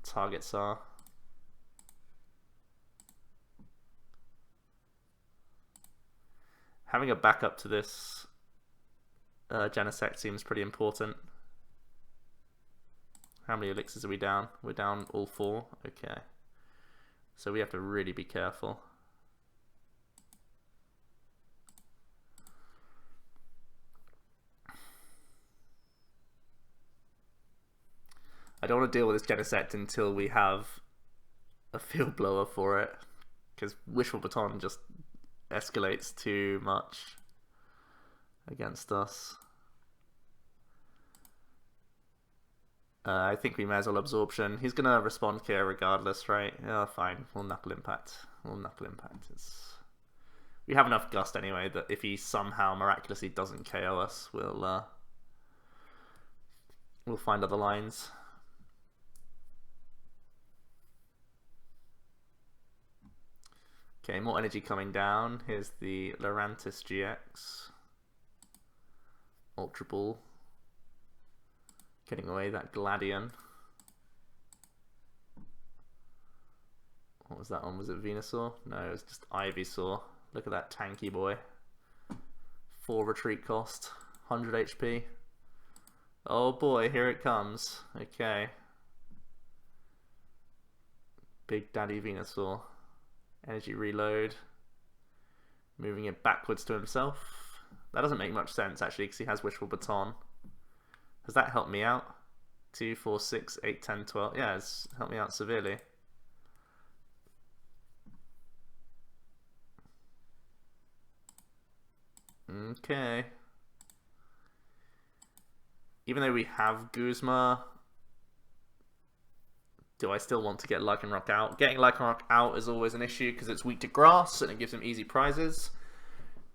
targets are. Having a backup to this Genesect seems pretty important. How many elixirs are we down? We're down all 4. Okay. So we have to really be careful. I don't want to deal with this Genesect until we have a Field Blower for it, because Wishful Baton just escalates too much against us. I think we may as well Absorption. He's going to respond here regardless, right? Yeah, fine. We'll Knuckle Impact. We'll Knuckle Impact. We have enough Gust anyway that if he somehow miraculously doesn't KO us, we'll find other lines. Okay, more energy coming down. Here's the Lurantis GX. Ultra Ball. Getting away that Gladion. What was that one? Was it Venusaur? No, it was just Ivysaur. Look at that tanky boy. 4 retreat cost. 100 HP. Oh boy, here it comes. Okay. Big Daddy Venusaur. Energy reload. Moving it backwards to himself. That doesn't make much sense actually because he has Wishful Baton. Has that helped me out? 2, 4, 6, 8, 10, 12. Yeah, it's helped me out severely. Okay. Even though we have Guzma, do I still want to get Lycanroc out? Getting Lycanroc out is always an issue because it's weak to grass and it gives him easy prizes.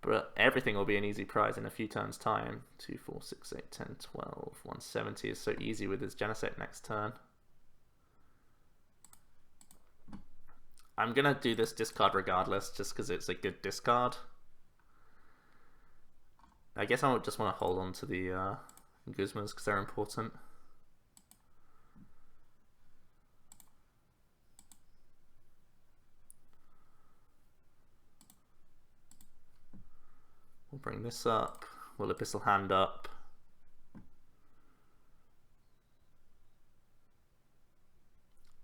But everything will be an easy prize in a few turns' time. 2, 4, 6, 8, 10, 12. 170 is so easy with his Genesect next turn. I'm going to do this discard regardless just because it's a good discard. I guess I just want to hold on to the Guzmas because they're important. We'll bring this up. We'll Abyssal Hand up.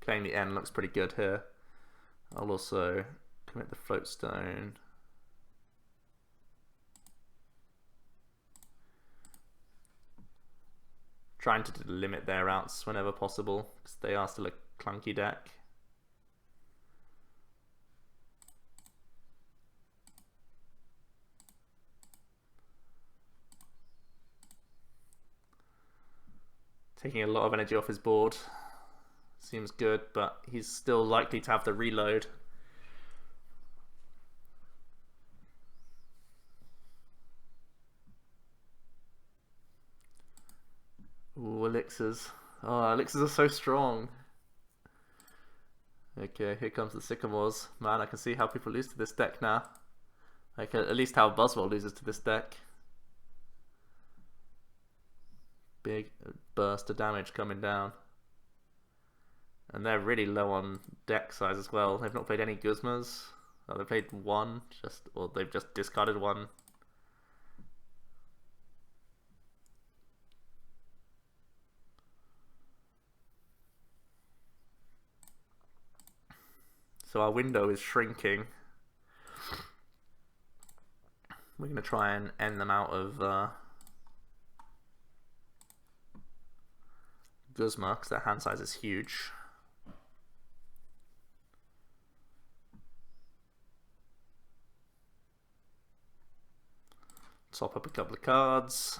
Playing the N looks pretty good here. I'll also commit the Float Stone. Trying to limit their outs whenever possible because they are still a clunky deck. Taking a lot of energy off his board. Seems good, but he's still likely to have the reload. Ooh, elixirs. Oh, elixirs are so strong. Okay, here comes the Sycamores. Man, I can see how people lose to this deck now. Like, at least how Buzzwole loses to this deck. Big burst of damage coming down. And they're really low on deck size as well. They've not played any Guzmas. Oh, they played one, or they've just discarded one. So our window is shrinking. We're going to try and end them out of Guzma because their hand size is huge. Top up a couple of cards.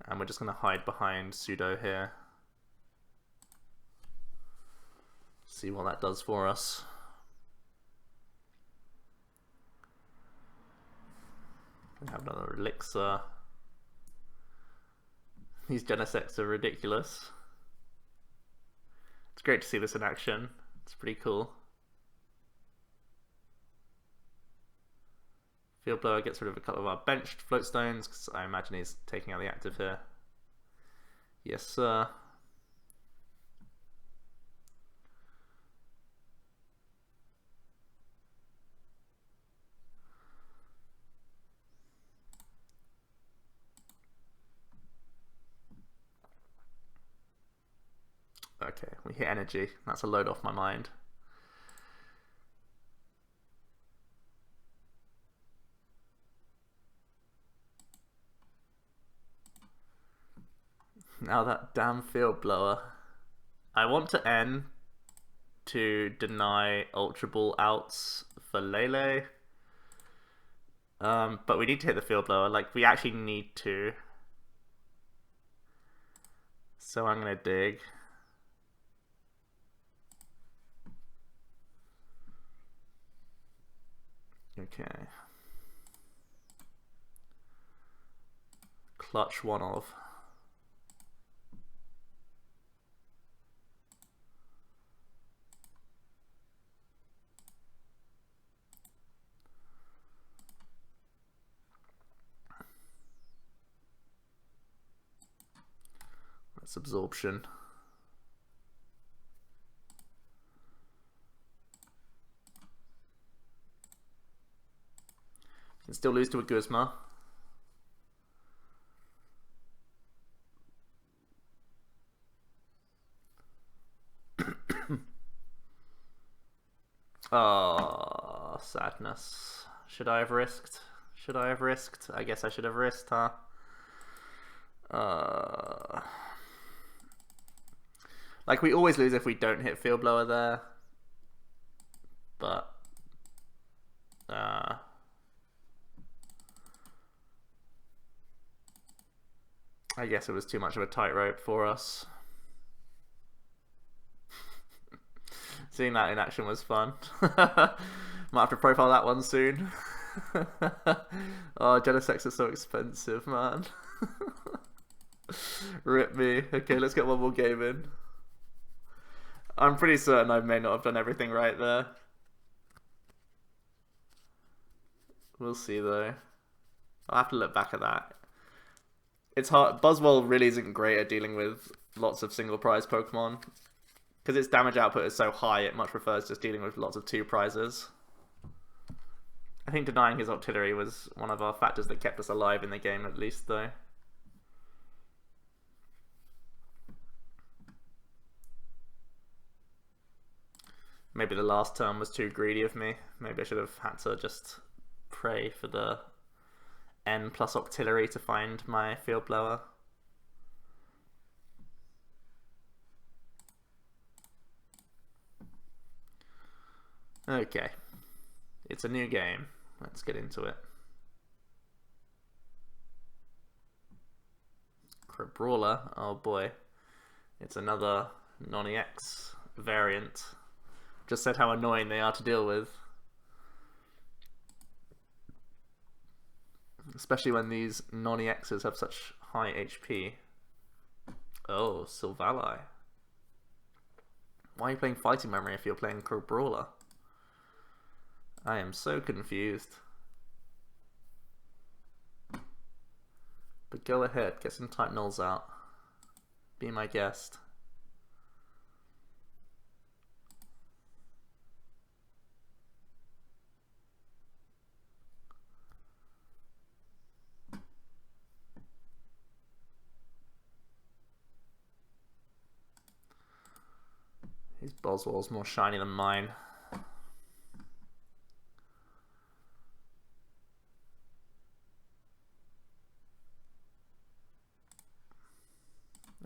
And we're just going to hide behind Pseudo here. See what that does for us. have another Elixir. These Genesects are ridiculous. It's great to see this in action. It's pretty cool. Field Blower gets rid of a couple of our benched floatstones, because I imagine he's taking out the active here. Yes, sir. Okay, we hit energy. That's a load off my mind. Now that damn Field Blower. I want to N to deny Ultra Ball outs for Lele. But we need to hit the Field Blower. Like, we actually need to. So I'm gonna dig. Okay. Clutch one of. That's absorption. Can still lose to a Guzma. Oh, sadness. Should I have risked? Should I have risked? I guess I should have risked, huh? Like, we always lose if we don't hit Field Blower there. But I guess it was too much of a tightrope for us. Seeing that in action was fun. Might have to profile that one soon. Oh, Genesects are so expensive, man. Rip me. Okay, let's get one more game in. I'm pretty certain I may not have done everything right there. We'll see though. I'll have to look back at that. It's hard. Buzzwole really isn't great at dealing with lots of single prize Pokemon. Because its damage output is so high, it much prefers just dealing with lots of 2 prizes. I think denying his Octillery was one of our factors that kept us alive in the game, at least, though. Maybe the last turn was too greedy of me. Maybe I should have had to just pray for the N plus Octillery to find my Field Blower. Okay, it's a new game. Let's get into it. Brawler, oh boy. It's another non-EX variant. Just said how annoying they are to deal with. Especially when these non-EXs have such high HP. Oh, Silvally. Why are you playing Fighting Memory if you're playing Brawler? I am so confused. But go ahead, get some type nulls out. Be my guest. His Buzzwole's more shiny than mine.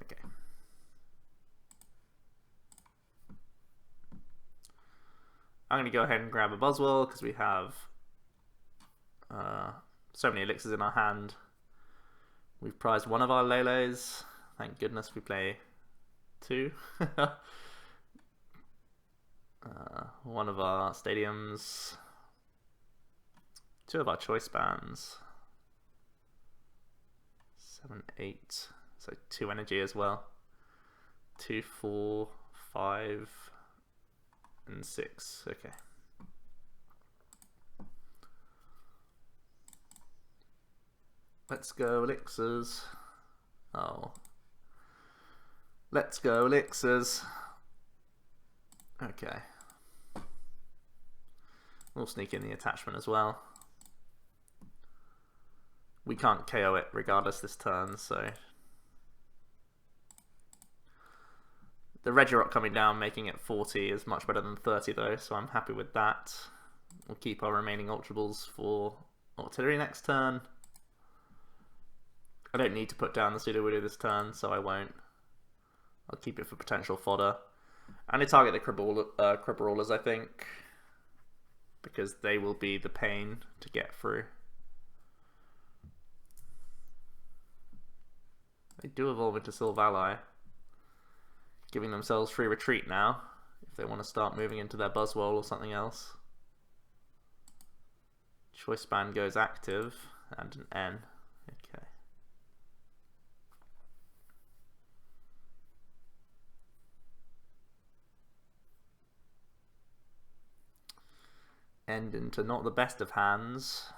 Okay. I'm going to go ahead and grab a Buzzwole because we have so many elixirs in our hand. We've prized one of our Leles. Thank goodness we play 2. One of our stadiums, 2 of our choice bands. 7, 8. So 2 energy as well. 2, 4, 5, and 6. Okay. Let's go elixirs. Oh. Let's go elixirs. Okay. We'll sneak in the attachment as well. We can't KO it regardless this turn, so... The Regirock coming down, making it 40 is much better than 30 though, so I'm happy with that. We'll keep our remaining Ultra Balls for Octillery next turn. I don't need to put down the Sudowoodo this turn, so I won't. I'll keep it for potential fodder. And I target the Crabrawlers, I think, because they will be the pain to get through. They do evolve into Silvally, giving themselves free retreat now, if they want to start moving into their Buzzwole or something else. Choice Band goes active, and an N. Okay. End into not the best of hands.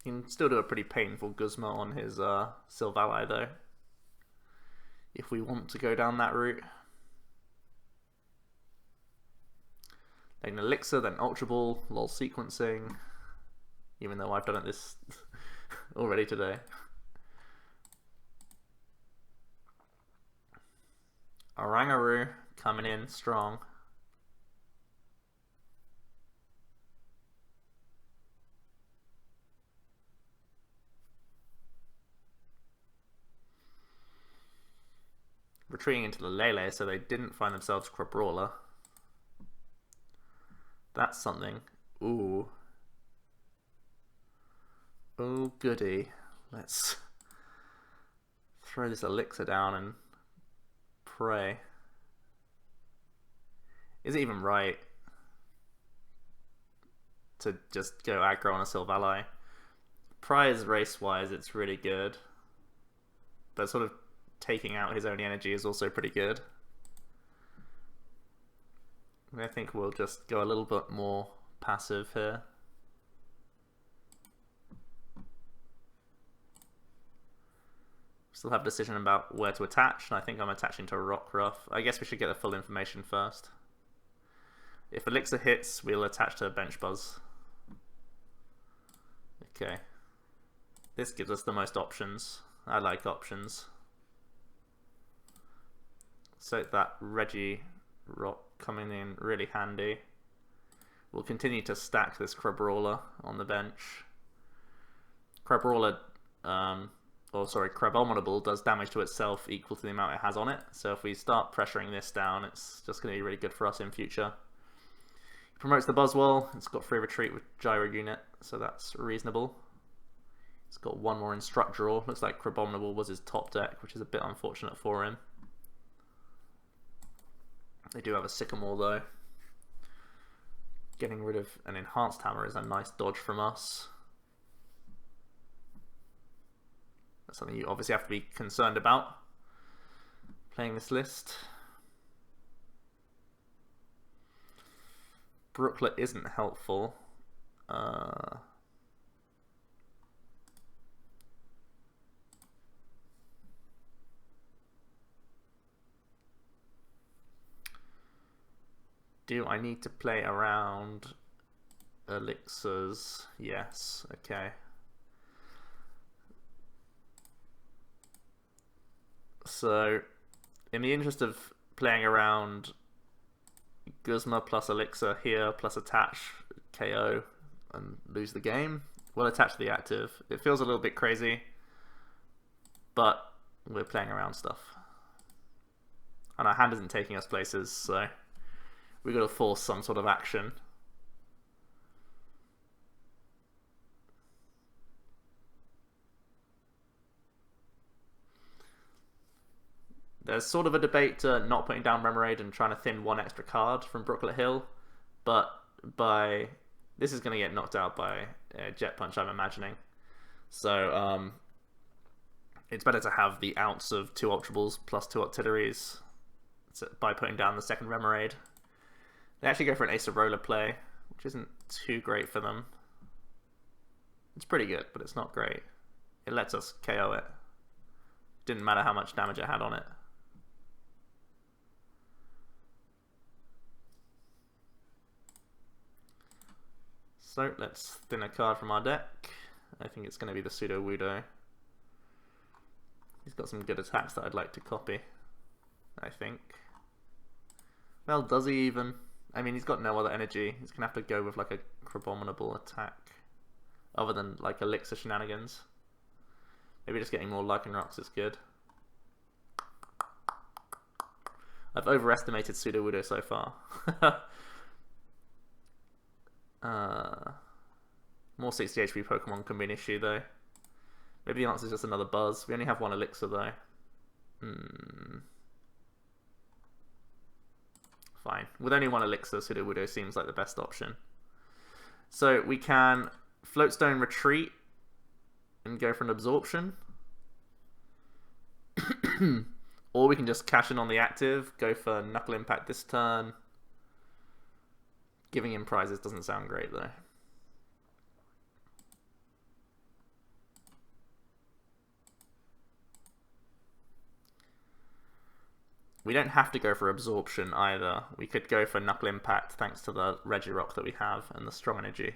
You can still do a pretty painful Guzma on his Silvally though, if we want to go down that route. Then Elixir, then Ultra Ball, lol sequencing, even though I've done it this already today. Oranguru coming in strong. Retreating into the Lele, so they didn't find themselves Crabrawler. That's something. Ooh. Oh goody. Let's throw this Elixir down and pray. Is it even right to just go aggro on a Silvally? Prize race-wise, it's really good. But sort of taking out his own energy is also pretty good. I think we'll just go a little bit more passive here. Still have a decision about where to attach, and I think I'm attaching to Rockruff. I guess we should get the full information first. If Elixir hits, we'll attach to Bench Buzz. Okay. This gives us the most options. I like options. So that Regirock coming in really handy. We'll continue to stack this Crabrawler on the bench. Crabrawler, Crabominable does damage to itself equal to the amount it has on it. So if we start pressuring this down, it's just going to be really good for us in future. It promotes the Buzzwole. It's got free retreat with Gyro Unit, so that's reasonable. It's got one more Instruct Draw. Looks like Crabominable was his top deck, which is a bit unfortunate for him. They do have a Sycamore though. Getting rid of an Enhanced Hammer is a nice dodge from us. That's something you obviously have to be concerned about playing this list. Brooklet isn't helpful. Do I need to play around elixirs? Yes, okay. So, in the interest of playing around Guzma plus Elixir here, plus attach, KO, and lose the game, we'll attach the active. It feels a little bit crazy, but we're playing around stuff. And our hand isn't taking us places, so we've got to force some sort of action. there's sort of a debate to not putting down Remoraid and trying to thin one extra card from Brooklet Hill, but this is going to get knocked out by Jet Punch, I'm imagining. So it's better to have the ounce of 2 Ultra Balls plus 2 Octilleries by putting down the second Remoraid. They actually go for an Ace of Roller play, which isn't too great for them. It's pretty good, but it's not great. It lets us KO it. Didn't matter how much damage it had on it. So let's thin a card from our deck. I think it's going to be the Sudowoodo. He's got some good attacks that I'd like to copy, I think. Well, does he even? I mean, he's got no other energy. He's going to have to go with like a Crabominable attack, other than like Elixir shenanigans. Maybe just getting more Lycanrocs is good. I've overestimated Sudowoodo so far. More 60 HP Pokemon can be an issue though. Maybe the answer is just another Buzz. We only have 1 Elixir though. Fine. With only 1 Elixir, Sudowoodo seems like the best option. So we can Floatstone Retreat and go for an Absorption. Or we can just cash in on the active, go for Knuckle Impact this turn. Giving him prizes doesn't sound great though. We don't have to go for Absorption either. We could go for Knuckle Impact thanks to the Regirock that we have and the Strong Energy.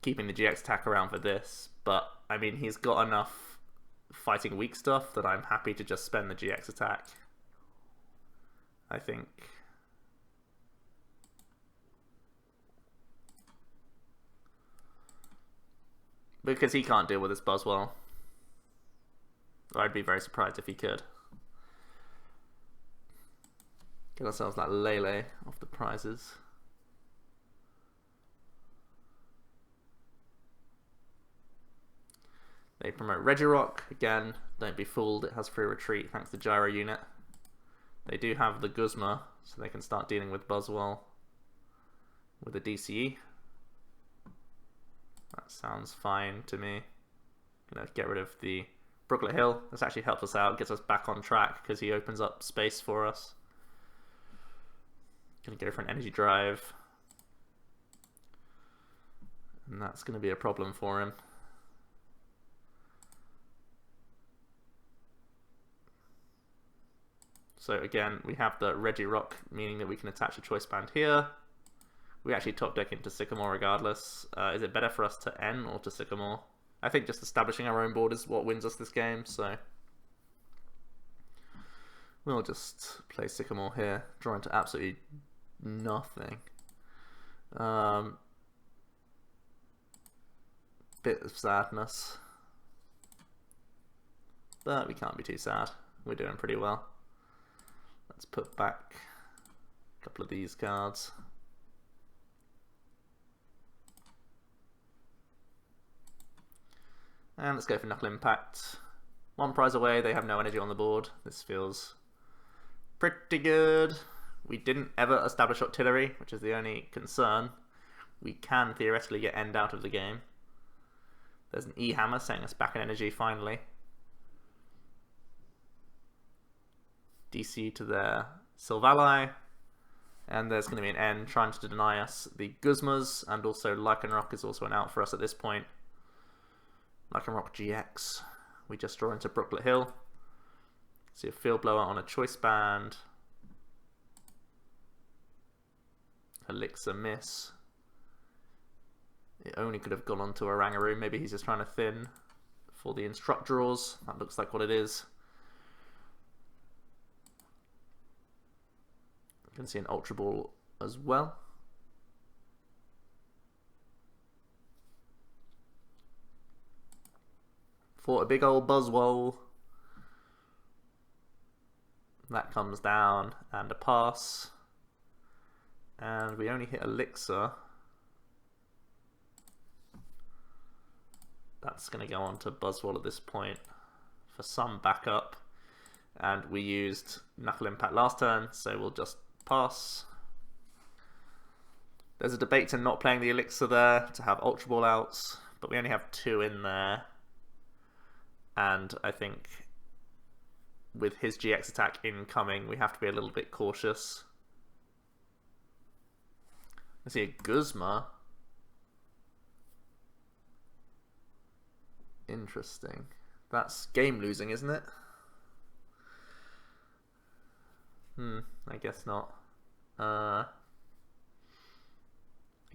Keeping the GX attack around for this, but I mean he's got enough fighting weak stuff that I'm happy to just spend the GX attack, I think. Because he can't deal with this Buzzwole. I'd be very surprised if he could. Get ourselves that Lele off the prizes. They promote Regirock. Again, don't be fooled, it has free retreat thanks to Gyro unit. They do have the Guzma, so they can start dealing with Buzzwole with a DCE. That sounds fine to me. Gonna get rid of the Brooklet Hill. This actually helps us out, gets us back on track because he opens up space for us. Gonna go for an energy drive. And that's gonna be a problem for him. So again, we have the Regirock, meaning that we can attach a choice band here. We actually top deck into Sycamore regardless. Is it better for us to N or to Sycamore? I think just establishing our own board is what wins us this game, so we'll just play Sycamore here, draw into absolutely nothing. Bit of sadness, but we can't be too sad. We're doing pretty well. Let's put back a couple of these cards. And let's go for Knuckle Impact. 1 prize away, they have no energy on the board. This feels pretty good. We didn't ever establish Octillery, which is the only concern. We can theoretically get End out of the game. There's an E-Hammer setting us back in energy finally. DC to their Silvally. And there's going to be an N trying to deny us the Guzmas, and also Lycanroc is also an out for us at this point. Lycanroc-GX. We just draw into Brooklet Hill. See a Field Blower on a choice band. Elixir miss. It only could have gone on to Oranguru. Maybe he's just trying to thin for the Instruct draws. That looks like what it is. You can see an Ultra Ball as well. For a big old Buzzwole. That comes down and a pass. And we only hit Elixir. That's going to go on to Buzzwole at this point for some backup. And we used Knuckle Impact last turn, so we'll just pass. There's a debate to not playing the Elixir there, to have Ultra Ball outs, but we only have 2 in there. And I think with his GX attack incoming, we have to be a little bit cautious. I see a Guzma. Interesting. That's game losing, isn't it? I guess not. I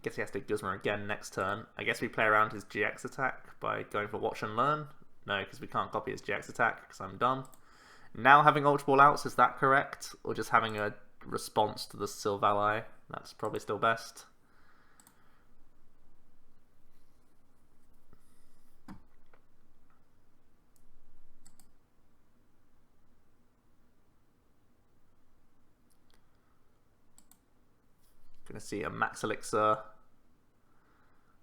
guess he has to Guzma again next turn. I guess we play around his GX attack by going for Watch and Learn. No, because we can't copy his GX attack because I'm dumb. Now having Ultra Ball outs, is that correct? Or just having a response to the Silvally? That's probably still best. Gonna see a Max Elixir.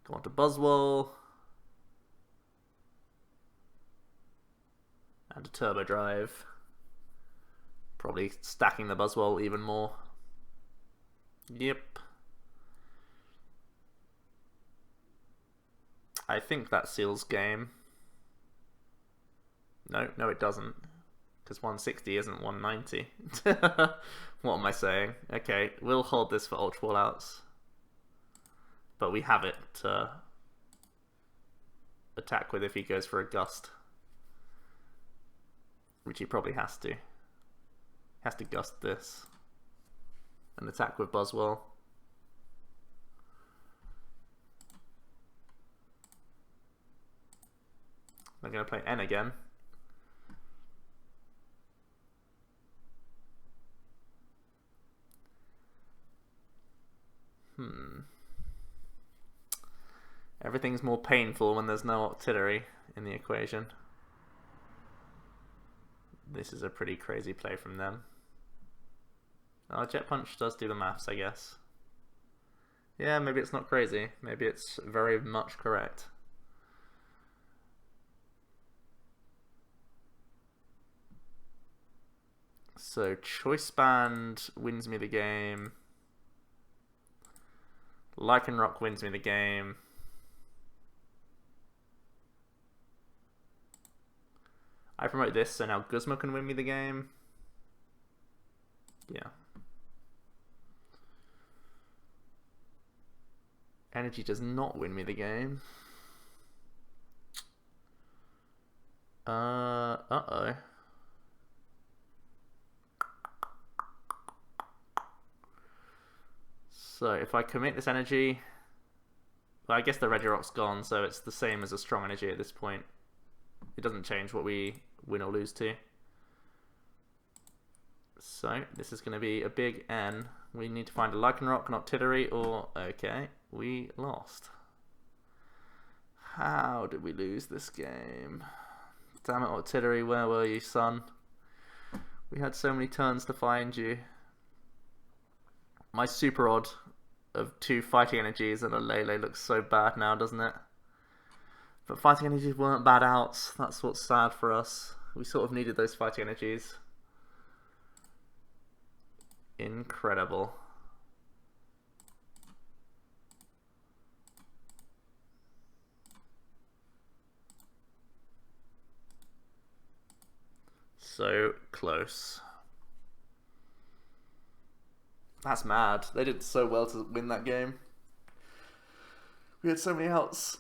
Go on to Buzzwole. And a Turbo Drive. Probably stacking the Buzzwole even more. Yep. I think that seals game. No, it doesn't. Because 160 isn't 190. What am I saying? Okay, we'll hold this for Ultra Ball outs. But we have it to attack with if he goes for a Gust. Which he probably has to. He has to Gust this. And attack with Buzzwole. They're going to play N again. Everything's more painful when there's no Octillery in the equation. This is a pretty crazy play from them. Oh, Jet Punch does do the maths, I guess. Yeah, maybe it's not crazy. Maybe it's very much correct. So Choice Band wins me the game. Lycanroc wins me the game. I promote this, so now Guzma can win me the game. Yeah. Energy does not win me the game. Uh-oh. So if I commit this energy, well, I guess the Regirock's gone, so it's the same as a strong energy at this point. It doesn't change what we win or lose to. So this is going to be a big N. We need to find a Lycanroc, not Octillery, or okay, we lost. How did we lose this game? Damn it, Octillery, where were you, son? We had so many turns to find you. My Super Rod of 2 fighting energies and a Lele looks so bad now, doesn't it? But fighting energies weren't bad outs. That's what's sad for us. We sort of needed those fighting energies. Incredible. So close. That's mad. They did so well to win that game. We had so many outs.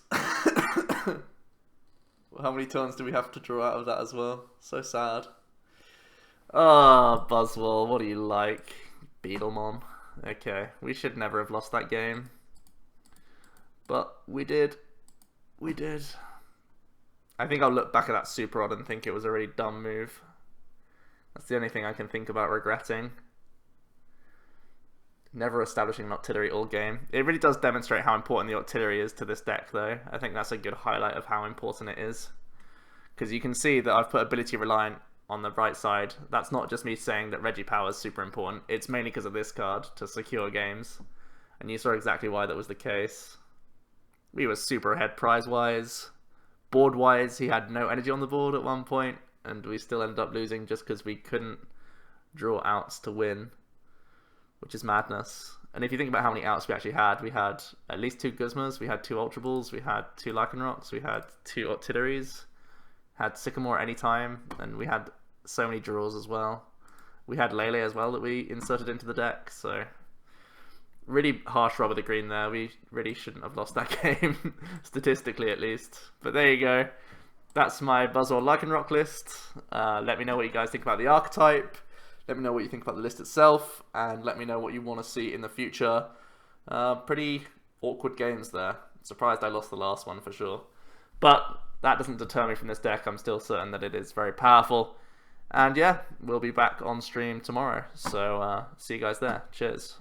How many turns do we have to draw out of that as well? So sad. Oh, Buzzwole, what do you like? Beetlemon. Okay, we should never have lost that game. But we did. We did. I think I'll look back at that Super Rod and think it was a really dumb move. That's the only thing I can think about regretting. Never establishing an Octillery all game. It really does demonstrate how important the Octillery is to this deck, though. I think that's a good highlight of how important it is. Because you can see that I've put Ability Reliant on the right side. That's not just me saying that Regipower is super important. It's mainly because of this card to secure games. And you saw exactly why that was the case. We were super ahead prize-wise. Board-wise, he had no energy on the board at one point. and we still ended up losing just because we couldn't draw outs to win, which is madness. And if you think about how many outs we actually had at least 2 Guzmas, we had 2 Ultra Balls, we had 2 Lycanrocs, we had 2 Octilleries, had Sycamore at any time, and we had so many draws as well. We had Lele as well that we inserted into the deck, so really harsh rub of the green there. We really shouldn't have lost that game, statistically at least. But there you go. That's my Buzzwole Lycanroc list. Let me know what you guys think about the archetype. Let me know what you think about the list itself, and let me know what you want to see in the future. Pretty awkward games there. Surprised I lost the last one for sure. But that doesn't deter me from this deck. I'm still certain that it is very powerful. And yeah, we'll be back on stream tomorrow. So see you guys there. Cheers.